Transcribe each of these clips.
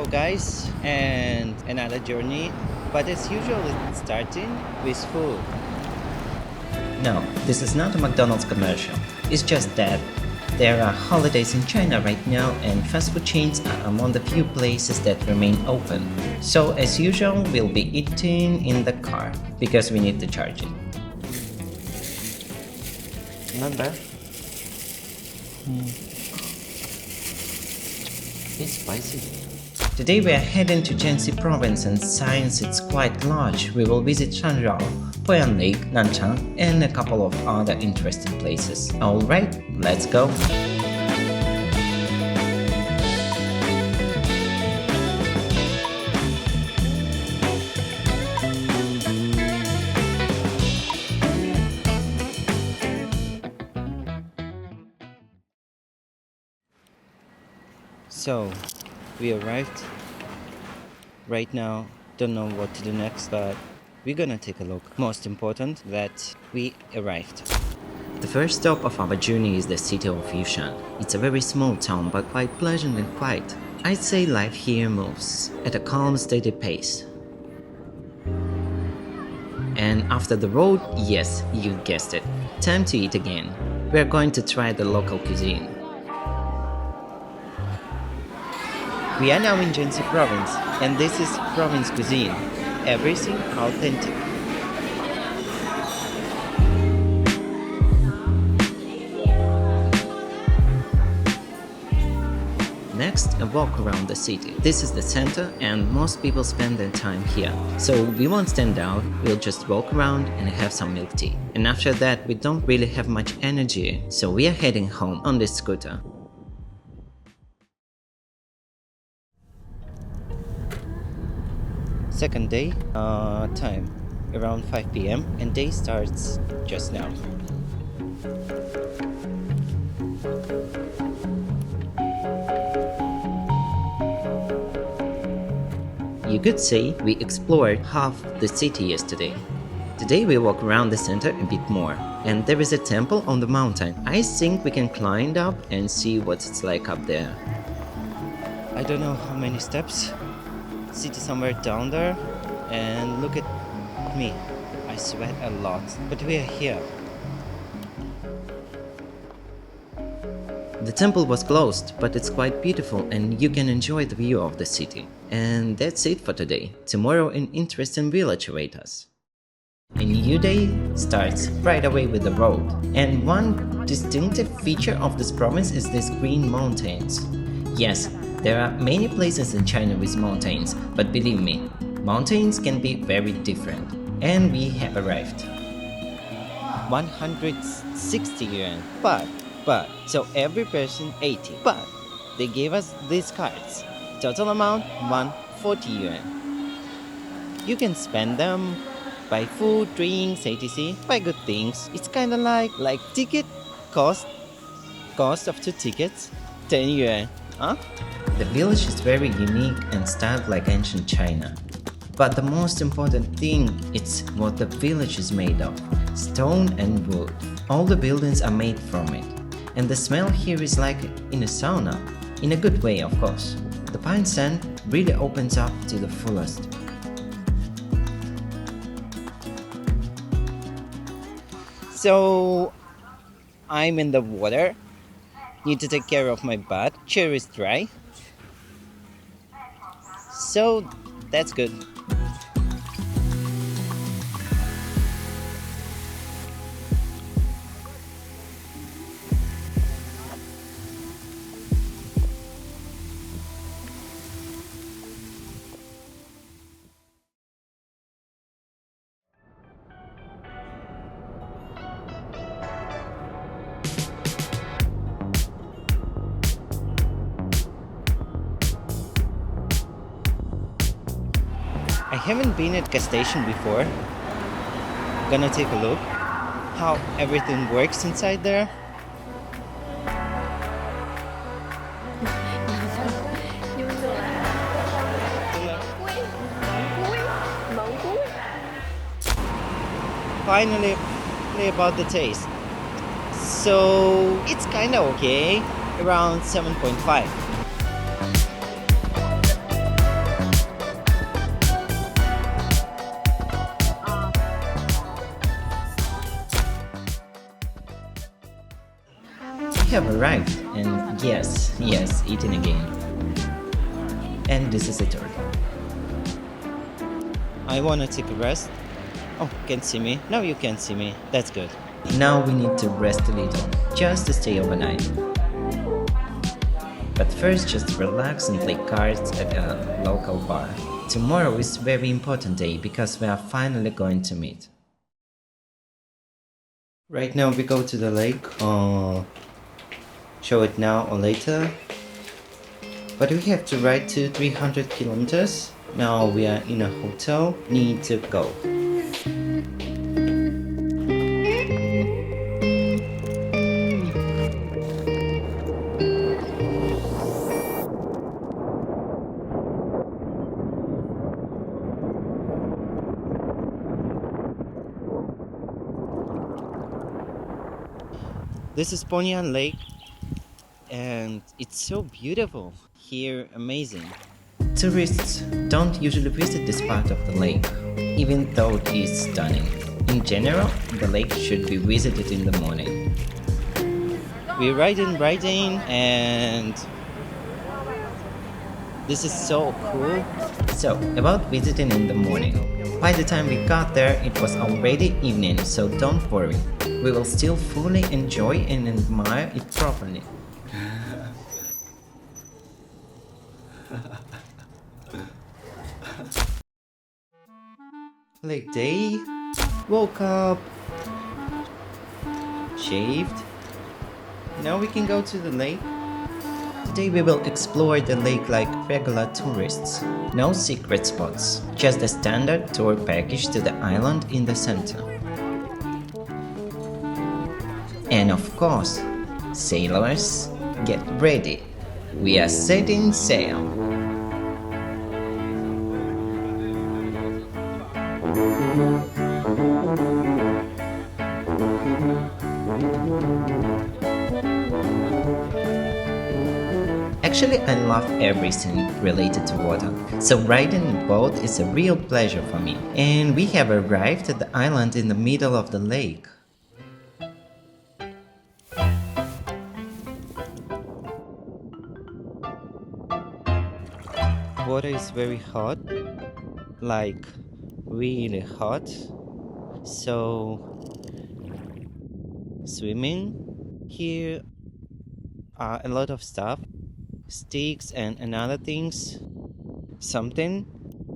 Hello, guys, and another journey. But as usual, it's starting with food. No, this is not a McDonald's commercial. It's just that there are holidays in China right now, and fast food chains are among the few places that remain open. So, as usual, we'll be eating in the car because we need to charge it. Not bad. It's spicy. Today we are heading to Jiangxi province, and since it's quite large, we will visit Shanrao, Poyang Lake, Nanchang, and a couple of other interesting places. Alright, let's go! So, we arrived. Right now, don't know what to do next, but we're gonna take a look. Most important, that we arrived. The first stop of our journey is the city of Yushan. It's a very small town but quite pleasant and quiet. I'd say life here moves at a calm, steady pace. And after the road, yes, you guessed it, time to eat again. We're going to try the local cuisine. We are now in Jiangxi province, and this is province cuisine. Everything authentic. Next, a walk around the city. This is the center and most people spend their time here. So we won't stand out, we'll just walk around and have some milk tea. And after that, we don't really have much energy, so we are heading home on this scooter. Second day, time around 5 p.m. and day starts just now. You could say we explored half the city yesterday. Today we walk around the center a bit more, and there is a temple on the mountain. I think we can climb up and see what it's like up there. I don't know how many steps. City somewhere down there, and look at me. I sweat a lot, but we are here. The temple was closed, but it's quite beautiful and you can enjoy the view of the city. And that's it for today. Tomorrow an interesting village awaits us. A new day starts right away with the road. And one distinctive feature of this province is these green mountains. Yes, there are many places in China with mountains, but believe me, mountains can be very different. And we have arrived. 160 yuan. But, so every person 80. But, they gave us these cards. Total amount 140 yuan. You can spend them, buy food, drinks, etc. Buy good things. It's kinda like ticket cost of 2 tickets, 10 yuan. Huh? The village is very unique and styled like ancient China. But the most important thing is what the village is made of. Stone and wood. All the buildings are made from it. And the smell here is like in a sauna. In a good way, of course. The pine sand really opens up to the fullest. So, I'm in the water. Need to take care of my butt. Chair is dry. So, that's good. I haven't been at gas station before. Gonna take a look how everything works inside there. Finally about the taste. So it's kinda okay, around 7.5. have arrived, and yes, eating again. And this is a tour. I wanna take a rest. Oh, can't see me. No, you can't see me. That's good. Now we need to rest a little, just to stay overnight. But first just relax and play cards at a local bar. Tomorrow is a very important day because we are finally going to meet. Right now we go to the lake. Show it now or later. But we have to ride to 300 kilometers. Now we are in a hotel. Need to go. This is Ponyan Lake, and it's so beautiful. Here, amazing. Tourists don't usually visit this part of the lake, even though it is stunning. In general, the lake should be visited in the morning. We're riding, and this is so cool. So, about visiting in the morning. By the time we got there, it was already evening, so don't worry. We will still fully enjoy and admire it properly. Lake day, woke up, shaved. Now we can go to the lake. Today we will explore the lake like regular tourists. No secret spots, just a standard tour package to the island in the center. And of course, sailors, get ready. We are setting sail. Actually, I love everything related to water, so riding a boat is a real pleasure for me. And we have arrived at the island in the middle of the lake. Water is very hot, like really hot. So swimming here are a lot of stuff, sticks and other things. Something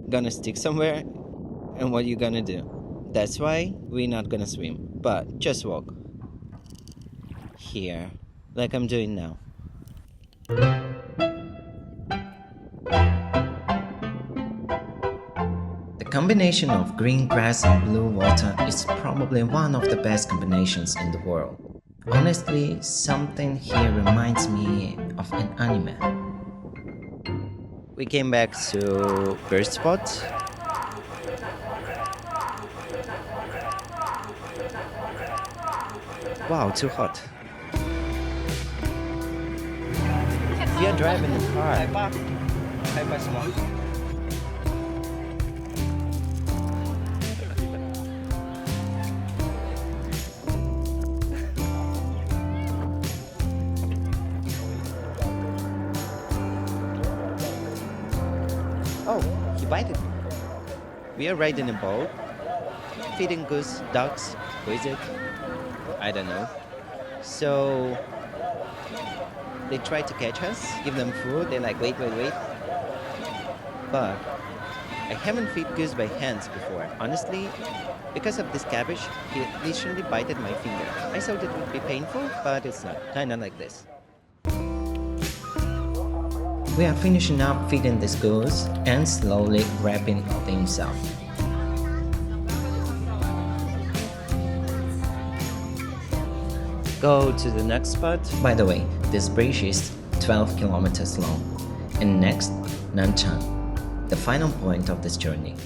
gonna stick somewhere, and what you gonna do? That's why we're not gonna swim, but just walk here like I'm doing now. The combination of green grass and blue water is probably one of the best combinations in the world. Honestly, something here reminds me of an anime. We came back to first spot. Wow, too hot. We are driving the car. Oh, he bited me. We are riding a boat, feeding goose, ducks. Who is it? I don't know. So they try to catch us, give them food. They're like, wait. But I haven't fed goose by hands before. Honestly, because of this cabbage, he literally bited my finger. I thought it would be painful, but it's not. Kinda like this. We are finishing up feeding this goose and slowly wrapping things up. Go to the next spot. By the way, this bridge is 12 kilometers long. And next, Nanchang, the final point of this journey.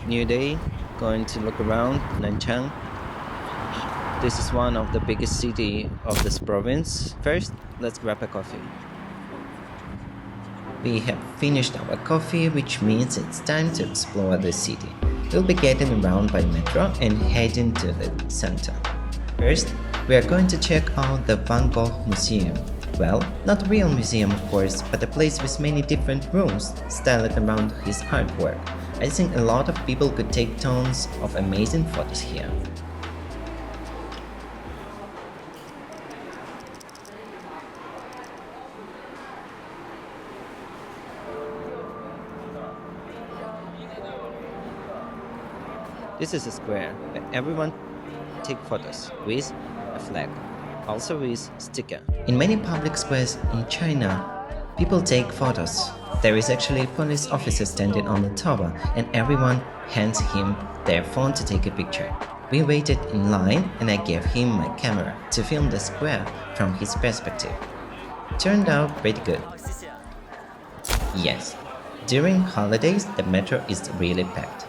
New day, going to look around Nanchang. This is one of the biggest city of this province. First, let's grab a coffee. We have finished our coffee, which means it's time to explore the city. We'll be getting around by metro and heading to the center. First, we are going to check out the Van Gogh Museum. Well, not a real museum of course, but a place with many different rooms styled around his artwork. I think a lot of people could take tons of amazing photos here. This is a square where everyone take photos with a flag, also with sticker. In many public squares in China, people take photos. There is actually a police officer standing on the tower and everyone hands him their phone to take a picture. We waited in line and I gave him my camera to film the square from his perspective. Turned out pretty good. Yes, during holidays the metro is really packed.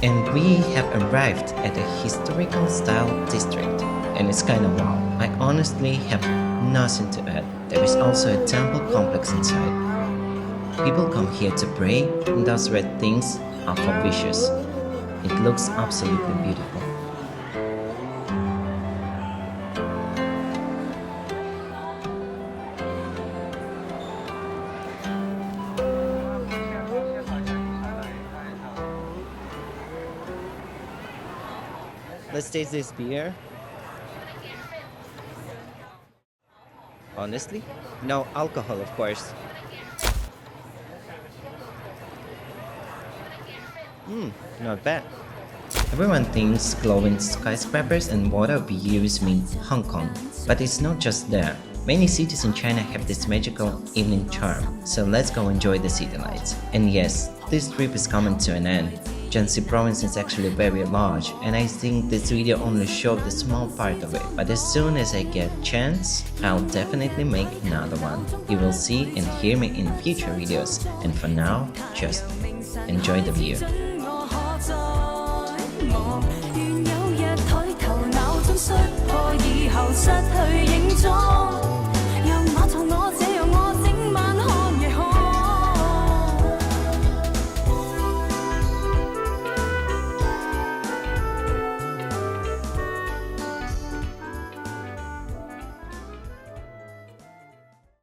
And we have arrived at a historical style district, and it's kinda wow. I honestly have nothing to add. There is also a temple complex inside. People come here to pray, and those red things are for wishes. It looks absolutely beautiful. Let's taste this beer. Honestly, no alcohol, of course. Not bad. Everyone thinks glowing skyscrapers and water views mean Hong Kong, but it's not just there. Many cities in China have this magical evening charm, so let's go enjoy the city lights. And yes, this trip is coming to an end. Jiangxi province is actually very large, and I think this video only showed the small part of it. But as soon as I get a chance, I'll definitely make another one. You will see and hear me in future videos, and for now, just enjoy the view. 願有日抬頭鬧鐘摔破以後失去影蹤。